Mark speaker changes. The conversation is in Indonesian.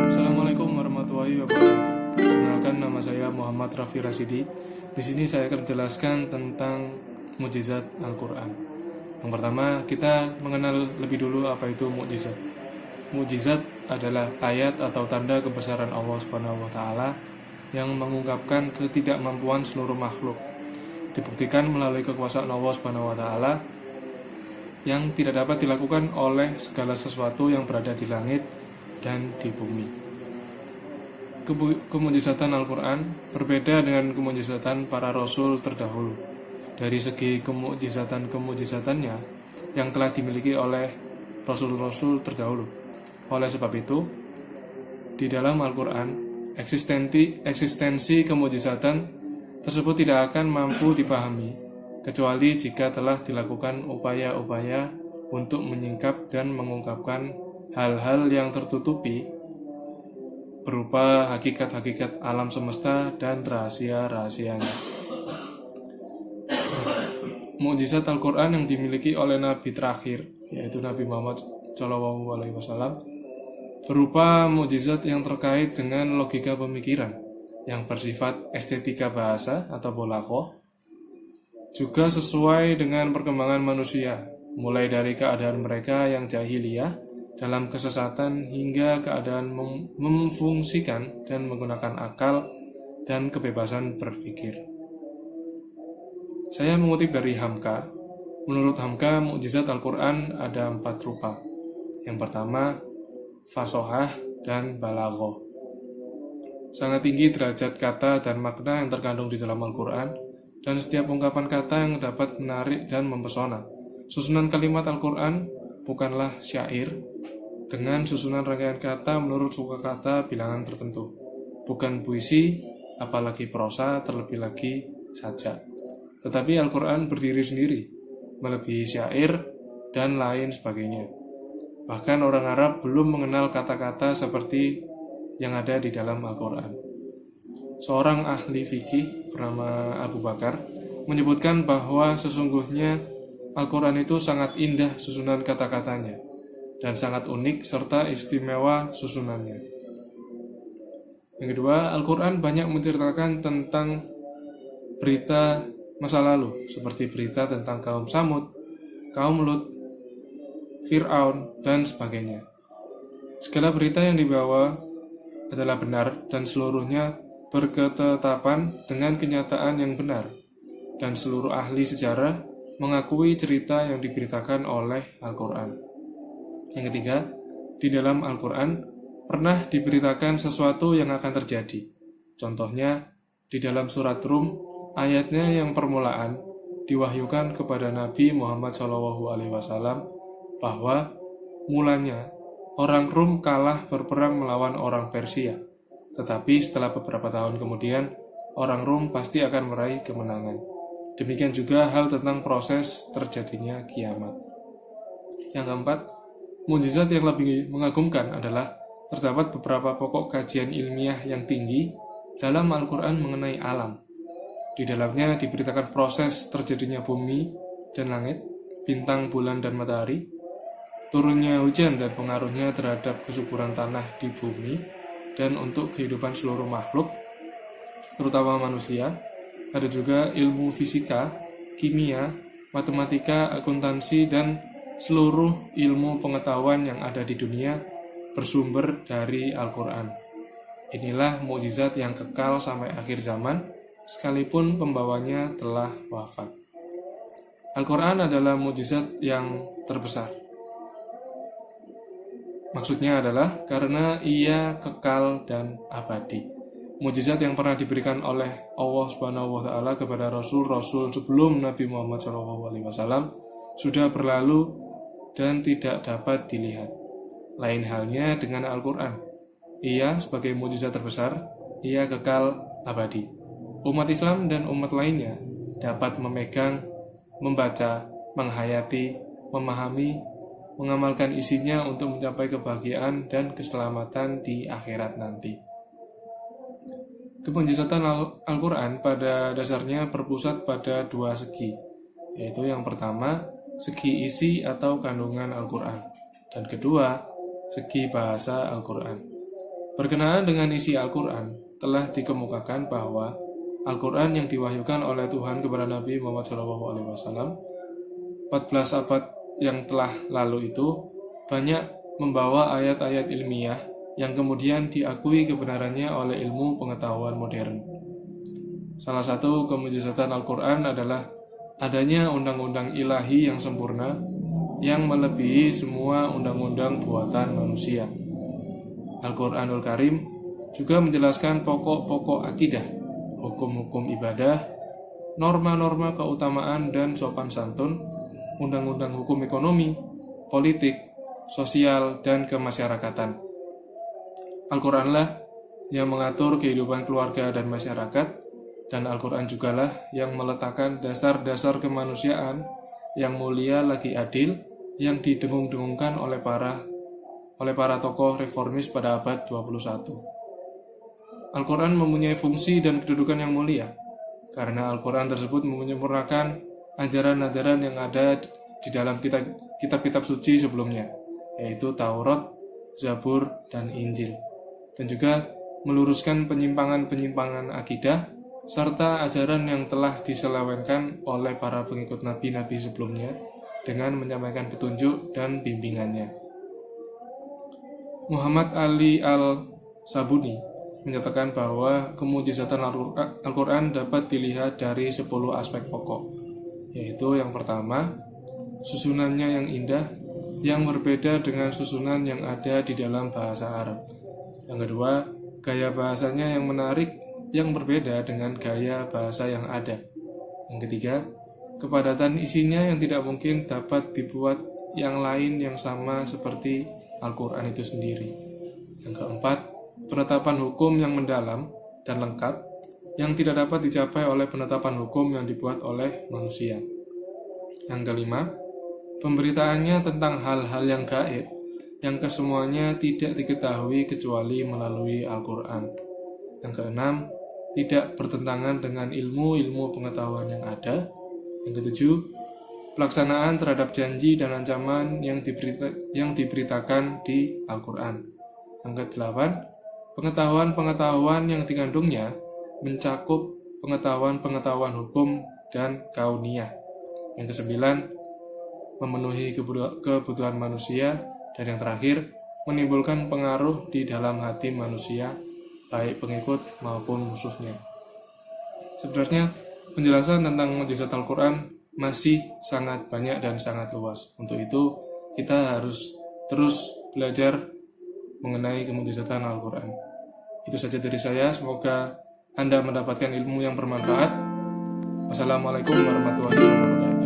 Speaker 1: Assalamualaikum warahmatullahi wabarakatuh. Perkenalkan, nama saya Muhammad Raffi Rasidi. Di sini saya akan menjelaskan tentang mukjizat Al-Quran. Yang pertama, kita mengenal lebih dulu apa itu mukjizat. Mukjizat adalah ayat atau tanda kebesaran Allah Subhanahu wa taala yang mengungkapkan ketidakmampuan seluruh makhluk. Dibuktikan melalui kekuasaan Allah Subhanahu wa taala yang tidak dapat dilakukan oleh segala sesuatu yang berada di langit dan di bumi. Kemujizatan Al-Quran berbeda dengan kemujizatan para rasul terdahulu dari segi kemujizatan-kemujizatannya yang telah dimiliki oleh rasul-rasul terdahulu. Oleh sebab itu, di dalam Al-Quran, eksistensi kemujizatan tersebut tidak akan mampu dipahami kecuali jika telah dilakukan upaya-upaya untuk menyingkap dan mengungkapkan hal-hal yang tertutupi berupa hakikat-hakikat alam semesta dan rahasia-rahasianya. Mukjizat Al-Quran yang dimiliki oleh Nabi terakhir, yaitu Nabi Muhammad SAW, berupa mukjizat yang terkait dengan logika pemikiran yang bersifat estetika bahasa atau balaghah, juga sesuai dengan perkembangan manusia, mulai dari keadaan mereka yang jahiliyah dalam kesesatan hingga keadaan memfungsikan dan menggunakan akal dan kebebasan berpikir. Saya mengutip dari Hamka. Menurut Hamka, mukjizat Al-Quran ada 4 rupa. Yang pertama, fasohah dan balaghah. Sangat tinggi derajat kata dan makna yang terkandung di dalam Al-Quran, dan setiap ungkapan kata yang dapat menarik dan mempesona. Susunan kalimat Al-Quran bukanlah syair dengan susunan rangkaian kata menurut suka kata bilangan tertentu, bukan puisi, apalagi prosa, terlebih lagi sajak. Tetapi Al-Quran berdiri sendiri, melebihi syair dan lain sebagainya. Bahkan orang Arab belum mengenal kata-kata seperti yang ada di dalam Al-Quran. Seorang ahli fikih bernama Abu Bakar menyebutkan bahwa sesungguhnya Al-Quran itu sangat indah susunan kata-katanya dan sangat unik serta istimewa susunannya. Yang kedua, Al-Quran banyak menceritakan tentang berita masa lalu, seperti berita tentang kaum Samud, kaum Lut, Fir'aun, dan sebagainya. Segala berita yang dibawa adalah benar dan seluruhnya berketetapan dengan kenyataan yang benar, dan seluruh ahli sejarah mengakui cerita yang diberitakan oleh Al-Quran. Yang ketiga, di dalam Al-Quran pernah diberitakan sesuatu yang akan terjadi. Contohnya, di dalam surat Rum, ayatnya yang permulaan diwahyukan kepada Nabi Muhammad SAW bahwa mulanya orang Rum kalah berperang melawan orang Persia. Tetapi setelah beberapa tahun kemudian, orang Rom pasti akan meraih kemenangan. Demikian juga hal tentang proses terjadinya kiamat. Yang keempat, mukjizat yang lebih mengagumkan adalah terdapat beberapa pokok kajian ilmiah yang tinggi dalam Al-Quran mengenai alam. Di dalamnya diberitakan proses terjadinya bumi dan langit, bintang, bulan, dan matahari, turunnya hujan dan pengaruhnya terhadap kesuburan tanah di bumi, dan untuk kehidupan seluruh makhluk, terutama manusia. Ada juga ilmu fisika, kimia, matematika, akuntansi, dan seluruh ilmu pengetahuan yang ada di dunia bersumber dari Al-Quran. Inilah mukjizat yang kekal sampai akhir zaman, sekalipun pembawanya telah wafat. Al-Quran adalah mukjizat yang terbesar. Maksudnya adalah karena ia kekal dan abadi. Mukjizat yang pernah diberikan oleh Allah Subhanahu wa taala kepada rasul-rasul sebelum Nabi Muhammad SAW sudah berlalu dan tidak dapat dilihat. Lain halnya dengan Al-Quran. Ia sebagai mukjizat terbesar, ia kekal abadi. Umat Islam dan umat lainnya dapat memegang, membaca, menghayati, memahami, mengamalkan isinya untuk mencapai kebahagiaan dan keselamatan di akhirat nanti. Kemujizatan Al-Quran pada dasarnya berpusat pada 2 segi, yaitu yang pertama, segi isi atau kandungan Al-Quran. dan kedua, segi bahasa Al-Quran. Berkenaan dengan isi Al-Quran, telah dikemukakan bahwa Al-Quran yang diwahyukan oleh Tuhan kepada Nabi Muhammad SAW 14 abad yang telah lalu itu banyak membawa ayat-ayat ilmiah yang kemudian diakui kebenarannya oleh ilmu pengetahuan modern. Salah satu kemujizatan Al-Quran adalah adanya undang-undang ilahi yang sempurna yang melebihi semua undang-undang buatan manusia. Al-Quranul Karim juga menjelaskan pokok-pokok akidah, hukum-hukum ibadah, norma-norma keutamaan dan sopan santun, undang-undang hukum ekonomi, politik, sosial, dan kemasyarakatan. Al-Quranlah yang mengatur kehidupan keluarga dan masyarakat, dan Al-Quran jugalah yang meletakkan dasar-dasar kemanusiaan yang mulia lagi adil yang didengung-dengungkan oleh para tokoh reformis pada abad 21. Al-Quran mempunyai fungsi dan kedudukan yang mulia, karena Al-Quran tersebut menyempurnakan ajaran-ajaran yang ada di dalam kitab-kitab suci sebelumnya, yaitu Taurat, Zabur, dan Injil, dan juga meluruskan penyimpangan-penyimpangan akidah, serta ajaran yang telah diselewengkan oleh para pengikut nabi-nabi sebelumnya dengan menyampaikan petunjuk dan bimbingannya. Muhammad Ali Al-Sabuni menyatakan bahwa kemujizatan Al-Quran dapat dilihat dari 10 aspek pokok, yaitu yang pertama, susunannya yang indah, yang berbeda dengan susunan yang ada di dalam bahasa Arab. Yang kedua, gaya bahasanya yang menarik, yang berbeda dengan gaya bahasa yang ada. Yang ketiga, kepadatan isinya yang tidak mungkin dapat dibuat yang lain yang sama seperti Al-Quran itu sendiri. Yang keempat, penetapan hukum yang mendalam dan lengkap yang tidak dapat dicapai oleh penetapan hukum yang dibuat oleh manusia. Yang kelima, pemberitaannya tentang hal-hal yang gaib yang kesemuanya tidak diketahui kecuali melalui Al-Quran. Yang keenam, tidak bertentangan dengan ilmu-ilmu pengetahuan yang ada. Yang ketujuh, pelaksanaan terhadap janji dan ancaman yang diberitakan di Al-Quran. Yang kedelapan, pengetahuan-pengetahuan yang dikandungnya mencakup pengetahuan-pengetahuan hukum dan kauniyah. Yang kesembilan, memenuhi kebutuhan manusia. Dan yang terakhir, menimbulkan pengaruh di dalam hati manusia, baik pengikut maupun musuhnya. Sebenarnya, penjelasan tentang mukjizat Al-Quran masih sangat banyak dan sangat luas. Untuk itu, kita harus terus belajar mengenai kemukjizatan Al-Quran. Itu saja dari saya, semoga Anda mendapatkan ilmu yang bermanfaat. Wassalamualaikum warahmatullahi wabarakatuh.